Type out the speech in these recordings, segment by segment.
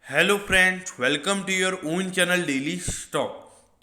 Hello friends, welcome to your own channel daily stock.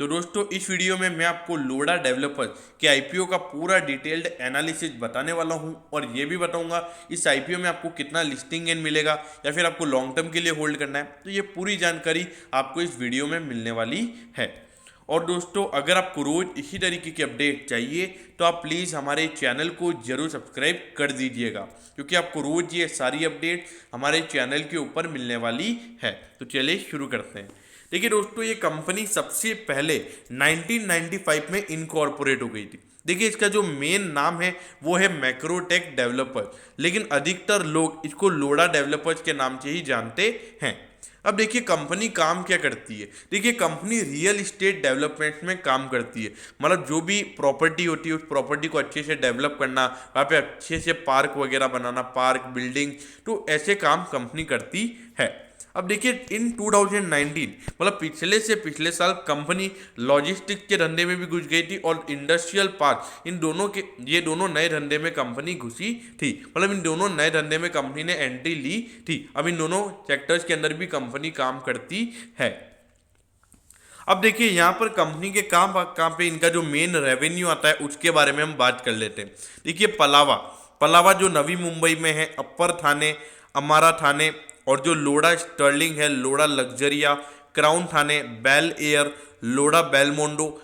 तो दोस्तों, इस वीडियो में मैं आपको लोडा डेवलपर्स के आईपीओ का पूरा डिटेल्ड एनालिसिस बताने वाला हूं और ये भी बताऊंगा इस आईपीओ में आपको कितना लिस्टिंग गेन मिलेगा या फिर आपको लॉन्ग टर्म के लिए होल्ड करना है। तो ये पूरी जानकारी आपको इस वीडियो में मिलने वाली है। और दोस्तों, अगर आपको रोज इसी तरीके की अपडेट चाहिए तो आप प्लीज़ हमारे चैनल को जरूर सब्सक्राइब कर दीजिएगा, क्योंकि आपको रोज ये सारी अपडेट हमारे चैनल के ऊपर मिलने वाली है। तो चलिए शुरू करते हैं। देखिए दोस्तों, ये कंपनी सबसे पहले 1995 में इनकॉर्पोरेट हो गई थी। देखिए, इसका जो मेन नाम है वो है मैक्रोटेक डेवलपर्स, लेकिन अधिकतर लोग इसको लोडा डेवलपर्स के नाम से ही जानते हैं। अब देखिए, कंपनी काम क्या करती है। देखिए, कंपनी रियल इस्टेट डेवलपमेंट में काम करती है। मतलब जो भी प्रॉपर्टी होती है उस प्रॉपर्टी को अच्छे से डेवलप करना, वहाँ पे अच्छे से पार्क वगैरह बनाना, पार्क बिल्डिंग, तो ऐसे काम कंपनी करती है। अब देखिए, इन 2019 मतलब पिछले से पिछले साल कंपनी लॉजिस्टिक के धंधे में भी घुस गई थी और इंडस्ट्रियल पार्क, इन दोनों के ये दोनों नए धंधे में कंपनी घुसी थी। मतलब इन दोनों नए धंधे में कंपनी ने एंट्री ली थी। अब इन दोनों सेक्टर्स के अंदर भी कंपनी काम करती है। अब देखिए, यहाँ पर कंपनी के काम पे इनका जो मेन रेवेन्यू आता है उसके बारे में हम बात कर लेते हैं। देखिए, पलावा पलावा जो नवी मुंबई में है, अपर थाने, अमारा थाने, और जो लोडा स्टर्लिंग है, Lodha Luxuria, Crown Thane, Bel Air, Lodha Belmondo,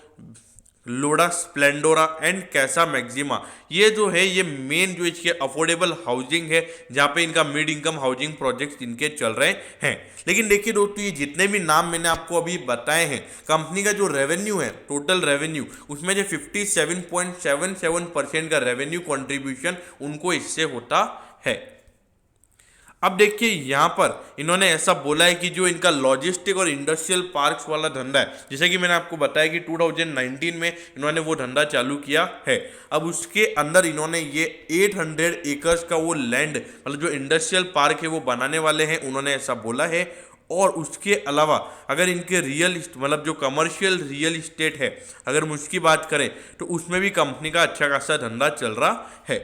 Lodha Splendora and Casa Maxima, ये जो है ये मेन जो इसके अफोर्डेबल हाउसिंग है, जहाँ पे इनका मिड इनकम हाउसिंग प्रोजेक्ट इनके चल रहे हैं। लेकिन देखिए दोस्तों, ये जितने भी नाम मैंने आपको अभी बताए हैं, कंपनी का जो रेवेन्यू है, टोटल रेवेन्यू, उसमें जो 57.77% का रेवेन्यू कंट्रीब्यूशन उनको इससे होता है। अब देखिए, यहाँ पर इन्होंने ऐसा बोला है कि जो इनका लॉजिस्टिक और इंडस्ट्रियल पार्क्स वाला धंधा है, जैसे कि मैंने आपको बताया कि 2019 में इन्होंने वो धंधा चालू किया है। अब उसके अंदर इन्होंने ये 800 एकर्स का वो लैंड, मतलब जो इंडस्ट्रियल पार्क है वो बनाने वाले हैं, उन्होंने ऐसा बोला है। और उसके अलावा अगर इनके मतलब जो कमर्शियल रियल इस्टेट है, अगर हम उसकी बात करें तो उसमें भी कंपनी का अच्छा खासा धंधा चल रहा है।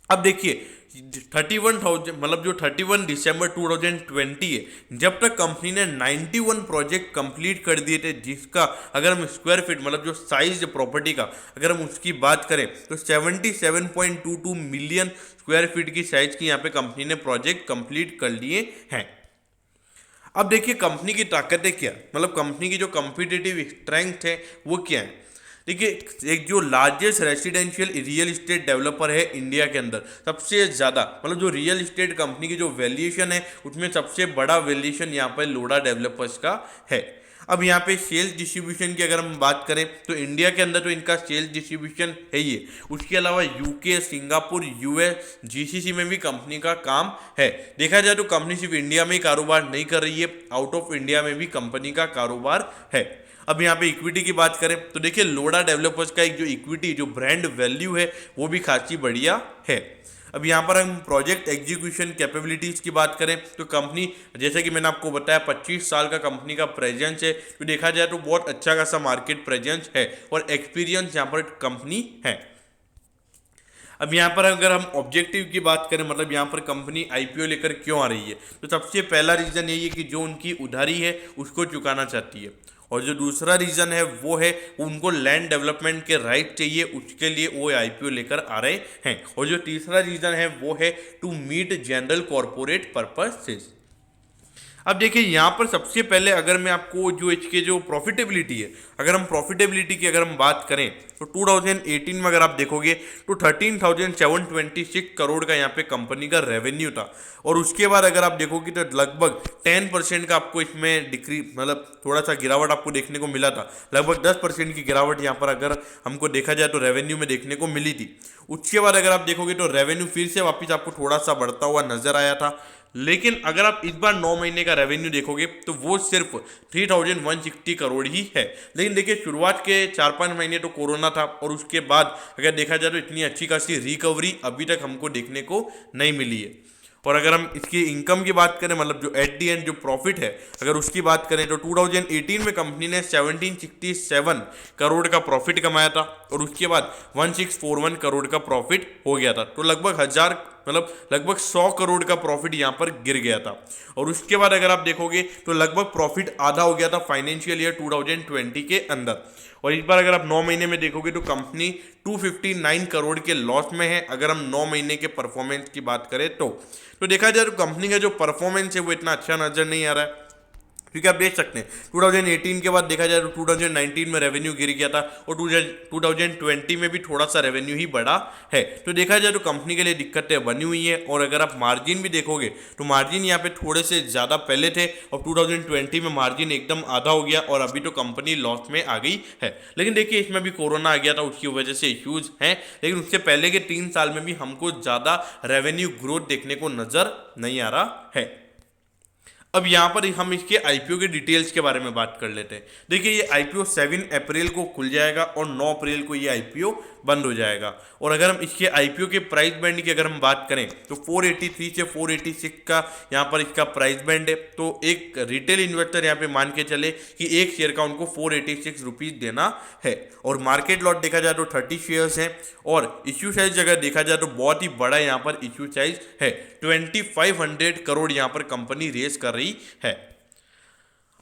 अब देखिए, 31,000 मतलब जो 31 दिसंबर 2020 है, जब तक कंपनी ने 91 प्रोजेक्ट कंप्लीट कर दिए थे, जिसका अगर हम स्क्वायर फीट मतलब जो साइज प्रॉपर्टी का अगर हम उसकी बात करें तो 77.22 मिलियन स्क्वायर फीट की साइज की यहाँ पे कंपनी ने प्रोजेक्ट कंप्लीट कर लिए हैं। अब देखिए, कंपनी की ताकतें क्या, मतलब कंपनी की जो कॉम्पिटिटिव स्ट्रेंथ है वो क्या है। देखिए, एक जो largest residential real estate developer है इंडिया के अंदर, सबसे ज़्यादा मतलब जो रियल इस्टेट कंपनी की जो वैल्यूएशन है उसमें सबसे बड़ा वैल्यूएशन यहाँ पर लोडा डेवलपर्स का है। अब यहाँ पे सेल्स डिस्ट्रीब्यूशन की अगर हम बात करें तो इंडिया के अंदर तो इनका सेल्स डिस्ट्रीब्यूशन है ये, उसके अलावा यूके, सिंगापुर, यूएस, जीसीसी में भी कंपनी का काम है। देखा जाए तो कंपनी सिर्फ इंडिया में ही कारोबार नहीं कर रही है, आउट ऑफ इंडिया में भी कंपनी का कारोबार है। अब यहाँ पे इक्विटी की बात करें तो देखिए, लोडा डेवलपर्स का एक जो इक्विटी जो ब्रांड वैल्यू है वो भी खासी बढ़िया है। अब यहाँ पर हम प्रोजेक्ट एग्जीक्यूशन कैपेबिलिटीज़ की बात करें तो कंपनी, जैसे कि मैंने आपको बताया, 25 साल का कंपनी का प्रेजेंस है। तो देखा जाए तो बहुत अच्छा खासा मार्केट प्रेजेंस है और एक्सपीरियंस यहाँ पर कंपनी है। अब यहाँ पर अगर हम ऑब्जेक्टिव की बात करें, मतलब यहाँ पर कंपनी आईपीओ लेकर क्यों आ रही है, तो सबसे पहला रीज़न यही है कि जो उनकी उधारी है उसको चुकाना चाहती है। और जो दूसरा रीज़न है वो है उनको लैंड डेवलपमेंट के राइट चाहिए, उसके लिए वो आईपीओ लेकर आ रहे हैं। और जो तीसरा रीज़न है वो है to meet general corporate purposes. अब देखिए, यहाँ पर सबसे पहले अगर मैं आपको जो इसके जो प्रॉफिटेबिलिटी है, अगर हम प्रॉफिटेबिलिटी की अगर हम बात करें तो 2018 में अगर आप देखोगे तो 13,726 करोड़ का यहाँ पे कंपनी का रेवेन्यू था। और उसके बाद अगर आप देखोगे तो लगभग 10% का आपको इसमें मतलब थोड़ा सा गिरावट आपको देखने को मिला था। लगभग 10% की गिरावट यहाँ पर अगर हमको देखा जाए तो रेवेन्यू में देखने को मिली थी। उसके बाद अगर आप देखोगे तो रेवेन्यू फिर से वापस आपको थोड़ा सा बढ़ता हुआ नजर आया था। लेकिन अगर आप इस बार 9 महीने का रेवेन्यू देखोगे तो वो सिर्फ 3,160 करोड़ ही है। लेकिन देखिए, शुरुआत के 4-5 महीने तो कोरोना था और उसके बाद अगर देखा जाए तो इतनी अच्छी खासी रिकवरी अभी तक हमको देखने को नहीं मिली है। और अगर हम इसकी इनकम की बात करें, मतलब जो एट दी एंड जो प्रॉफिट है अगर उसकी बात करें तो 2018 में कंपनी ने 1767 करोड़ का प्रॉफिट कमाया था और उसके बाद 1641 करोड़ का प्रॉफिट हो गया था। तो लगभग 1000 मतलब लगभग 100 करोड़ का प्रॉफिट यहाँ पर गिर गया था। और उसके बाद अगर आप देखोगे तो लगभग प्रॉफिट आधा हो गया था फाइनेंशियल ईयर 2020 के अंदर। और इस बार अगर आप 9 महीने में देखोगे तो कंपनी 259 करोड़ के लॉस में है, अगर हम 9 महीने के परफॉर्मेंस की बात करें तो देखा जाए तो कंपनी का जो परफॉर्मेंस है वो इतना अच्छा नजर नहीं आ रहा है, क्योंकि आप देख सकते हैं 2018 के बाद देखा जाए तो 2019 में रेवेन्यू गिर गया था और 2020 में भी थोड़ा सा रेवेन्यू ही बढ़ा है। तो देखा जाए तो कंपनी के लिए दिक्कतें बनी हुई हैं। और अगर आप मार्जिन भी देखोगे तो मार्जिन यहाँ पे थोड़े से ज़्यादा पहले थे और 2020 में मार्जिन एकदम आधा हो गया और अभी तो कंपनी लॉस में आ गई है। लेकिन देखिए इसमें भी कोरोना आ गया था, उसकी वजह से इश्यूज हैं, लेकिन उससे पहले के 3 साल में भी हमको ज़्यादा रेवेन्यू ग्रोथ देखने को नजर नहीं आ रहा है। अब यहाँ पर हम इसके आईपीओ के डिटेल्स के बारे में बात कर लेते हैं। देखिए ये आईपीओ 7 अप्रैल को खुल जाएगा और 9 अप्रैल को ये आईपीओ बंद हो जाएगा। और अगर हम इसके आईपीओ के प्राइस बैंड की अगर हम बात करें तो 483 से 486 का यहाँ पर इसका प्राइस बैंड है। तो एक रिटेल इन्वेस्टर यहाँ पे मान के चले कि एक शेयर का उनको 486 रुपीज़ देना है। और मार्केट लॉट देखा जाए तो 30 शेयर्स हैं और इश्यू साइज अगर देखा जाए तो बहुत ही बड़ा यहाँ पर इश्यू साइज है, 2500 करोड़ यहाँ पर कंपनी रेस कर रही है।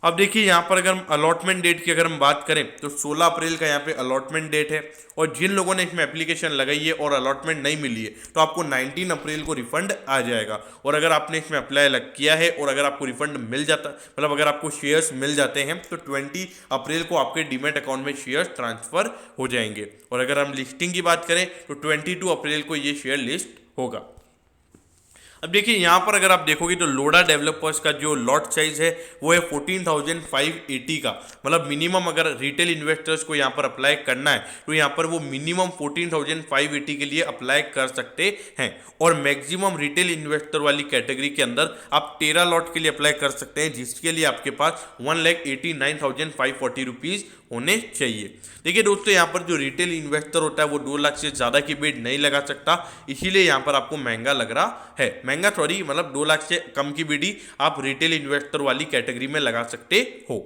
अब देखिए यहाँ पर अगर हम अलॉटमेंट डेट की अगर हम बात करें तो 16 अप्रैल का यहाँ पे अलॉटमेंट डेट है। और जिन लोगों ने इसमें एप्लीकेशन लगाई है और अलॉटमेंट नहीं मिली है तो आपको 19 अप्रैल को रिफंड आ जाएगा। और अगर आपने इसमें अप्लाई किया है और अगर आपको रिफंड मिल जाता, मतलब अगर आपको शेयर्स मिल जाते हैं तो 20 अप्रैल को आपके डीमैट अकाउंट में शेयर्स ट्रांसफर हो जाएंगे। और अगर हम लिस्टिंग की बात करें तो 22 अप्रैल को ये शेयर लिस्ट होगा। अब देखिए यहाँ पर अगर आप देखोगे तो लोडा डेवलपर्स का जो लॉट साइज है वो है 14,580 का, मतलब मिनिमम अगर रिटेल इन्वेस्टर्स को यहाँ पर अप्लाई करना है तो यहाँ पर वो मिनिमम 14,580 के लिए अप्लाई कर सकते हैं। और मैक्सिमम रिटेल इन्वेस्टर वाली कैटेगरी के अंदर आप 13 लॉट के लिए अप्लाई कर सकते हैं, जिसके लिए आपके पास 1,89,540 रुपीज़ होने चाहिए। देखिए दोस्तों यहाँ पर जो रिटेल इन्वेस्टर होता है वो 2 लाख से ज़्यादा की बिड नहीं लगा सकता, इसीलिए यहाँ पर आपको महंगा लग रहा है। महंगा सॉरी, मतलब 2 लाख से कम की बिड ही आप रिटेल इन्वेस्टर वाली कैटेगरी में लगा सकते हो।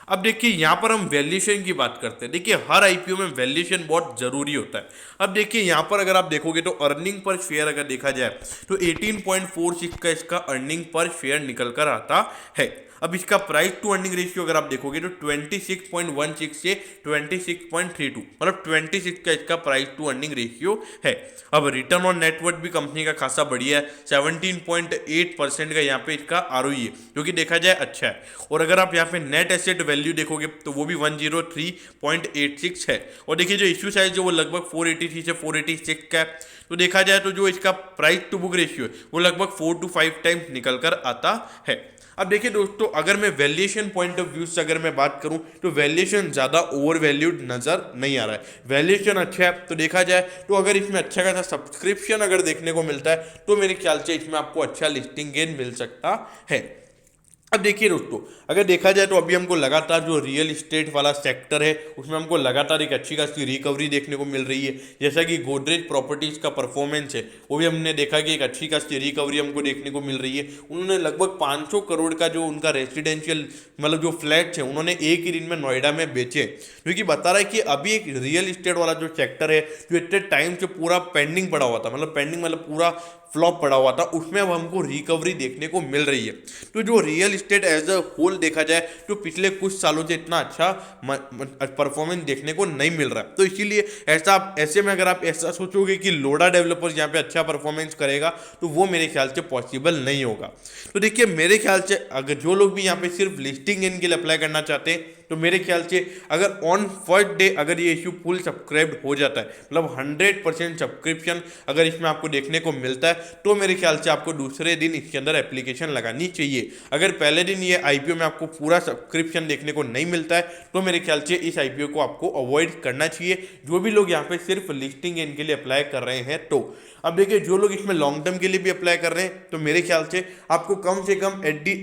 अब देखिए यहाँ पर हम वैल्यूएशन की बात करते हैं। देखिए हर आईपीओ में वैल्यूएशन बहुत जरूरी होता है। अब देखिए यहाँ पर अगर आप देखोगे तो अर्निंग पर शेयर अगर देखा जाए तो 18.46 का इसका अर्निंग पर शेयर निकल कर आता है। अब इसका प्राइस टू अर्निंग रेशियो अगर आप देखोगे तो 26.16 से 26.32, मतलब 26 का इसका प्राइस टू अर्निंग रेशियो है। अब रिटर्न ऑन नेटवर्थ भी कंपनी का खासा बढ़िया है, 17.8% का यहाँ पे इसका आरओई है, जो कि देखा जाए अच्छा है। और अगर आप यहाँ पे नेट एसेट वैल्यू देखोगे तो वो भी 103.86 है। और देखिए जो इश्यू साइज जो वो लगभग 483 से 486 का है। तो देखा जाए तो जो इसका प्राइस टू बुक रेशियो है वो लगभग 4 to 5 टाइम्स निकल कर आता है। अब देखिए दोस्तों अगर मैं वैल्यूएशन पॉइंट ऑफ व्यू से अगर मैं बात करूं तो वैल्यूएशन ज़्यादा ओवर वैल्यूड नज़र नहीं आ रहा है, वैल्यूएशन अच्छा है। तो देखा जाए तो अगर इसमें अच्छा खासा सब्सक्रिप्शन अगर देखने को मिलता है तो मेरे ख्याल से इसमें आपको अच्छा लिस्टिंग गेन मिल सकता है। अब देखिए दोस्तों अगर देखा जाए तो अभी हमको लगातार जो रियल इस्टेट वाला सेक्टर है उसमें हमको लगातार एक अच्छी खासी रिकवरी देखने को मिल रही है। जैसा कि गोदरेज प्रॉपर्टीज़ का परफॉर्मेंस है वो भी हमने देखा कि एक अच्छी खासी रिकवरी हमको देखने को मिल रही है। उन्होंने लगभग 500 करोड़ का जो उनका रेसिडेंशियल मतलब जो फ्लैट्स है उन्होंने एक ही दिन में नोएडा में बेचे, जो कि बता रहा है कि अभी एक रियल इस्टेट वाला जो सेक्टर है जो इतने टाइम से पूरा पेंडिंग पड़ा हुआ था, मतलब पेंडिंग मतलब पूरा फ्लॉप पड़ा हुआ था, उसमें अब हमको रिकवरी देखने को मिल रही है। तो जो real estate as a whole देखा जाए तो पिछले कुछ सालों से इतना अच्छा परफॉर्मेंस देखने को नहीं मिल रहा है। तो इसीलिए ऐसे में अगर आप ऐसा सोचोगे कि लोडा डेवलपर्स यहाँ पे अच्छा परफॉर्मेंस करेगा तो वो मेरे ख्याल से पॉसिबल नहीं होगा। तो देखिए मेरे ख्याल से अगर जो लोग भी यहाँ पे सिर्फ लिस्टिंग इन के लिए अप्लाई करना चाहते हैं तो मेरे ख्याल से अगर ऑन फर्स्ट डे अगर ये इशू फुल सब्सक्राइब्ड हो जाता है, मतलब 100% सब्सक्रिप्शन अगर इसमें आपको देखने को मिलता है तो मेरे ख्याल से आपको दूसरे दिन इसके अंदर एप्लीकेशन लगानी चाहिए। अगर पहले दिन ये आईपीओ में आपको पूरा सब्सक्रिप्शन देखने को नहीं मिलता है तो मेरे ख्याल से इस आईपीओ को आपको अवॉइड करना चाहिए, जो भी लोग यहाँ पे सिर्फ लिस्टिंग इनके लिए अप्लाई कर रहे हैं। तो अब देखिए जो लोग इसमें लॉन्ग टर्म के लिए भी अप्लाई कर रहे हैं तो मेरे ख्याल से आपको कम से कम एट दी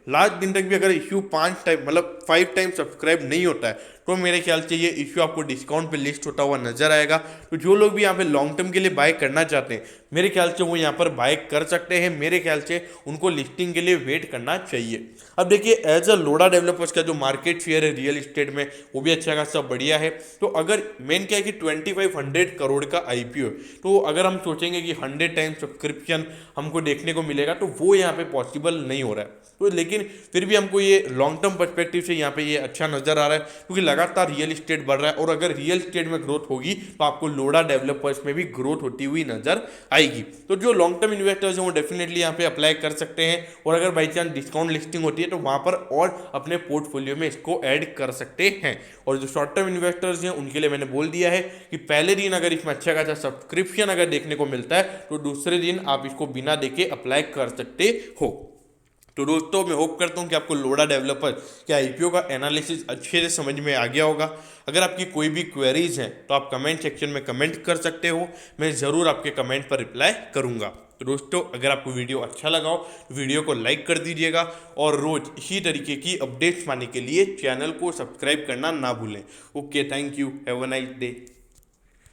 लास्ट दिन तक भी अगर इश्यू 5 टाइम मतलब 5 टाइम सब्सक्राइब नहीं होता है तो मेरे ख्याल से ये इश्यू आपको डिस्काउंट पे लिस्ट होता हुआ नजर आएगा। तो जो लोग भी यहाँ पे लॉन्ग टर्म के लिए बाय करना चाहते हैं, मेरे ख्याल से वो यहाँ पर बाय कर सकते हैं। मेरे ख्याल से उनको लिस्टिंग के लिए वेट करना चाहिए। अब देखिए एज अ लोडा डेवलपर्स का जो मार्केट शेयर है रियल एस्टेट में, वो भी अच्छा खासा बढ़िया है। तो अगर मेन क्या है कि 2500 करोड़ का आईपीओ, तो अगर हम सोचेंगे कि 100 टाइम सब्सक्रिप्शन हमको देखने को मिलेगा, तो वो यहाँ पे पॉसिबल नहीं हो रहा है। तो लेकिन फिर भी हमको ये लॉन्ग टर्म पर्सपेक्टिव से यहाँ पे ये अच्छा नजर आ रहा है, क्योंकि लगातार रियल एस्टेट बढ़ रहा है। और अगर रियल एस्टेट में ग्रोथ होगी तो आपको लोडा डेवलपर्स में भी ग्रोथ होती हुई नजर आएगी। तो जो लॉन्ग टर्म इन्वेस्टर्स हैं वो डेफिनेटली यहाँ पे अप्लाई कर सकते हैं, और अगर बाई चांस डिस्काउंट लिस्टिंग होती है तो वहाँ पर और अपने पोर्टफोलियो में इसको ऐड कर सकते हैं। और जो शॉर्ट टर्म इन्वेस्टर्स हैं उनके लिए मैंने बोल दिया है कि पहले दिन अगर इसमें अच्छा खासा सब्सक्रिप्शन अगर देखने को मिलता है तो दूसरे दिन आप इसको बिना देखे अप्लाई कर सकते हो। तो दोस्तों मैं होप करता हूँ कि आपको लोडा डेवलपर के आईपीओ का एनालिसिस अच्छे से समझ में आ गया होगा। अगर आपकी कोई भी क्वेरीज हैं तो आप कमेंट सेक्शन में कमेंट कर सकते हो, मैं ज़रूर आपके कमेंट पर रिप्लाई करूँगा। तो दोस्तों अगर आपको वीडियो अच्छा लगा हो तो वीडियो को लाइक कर दीजिएगा, और रोज़ इसी तरीके की अपडेट्स पाने के लिए चैनल को सब्सक्राइब करना ना भूलें। Okay, thank you, have a nice day.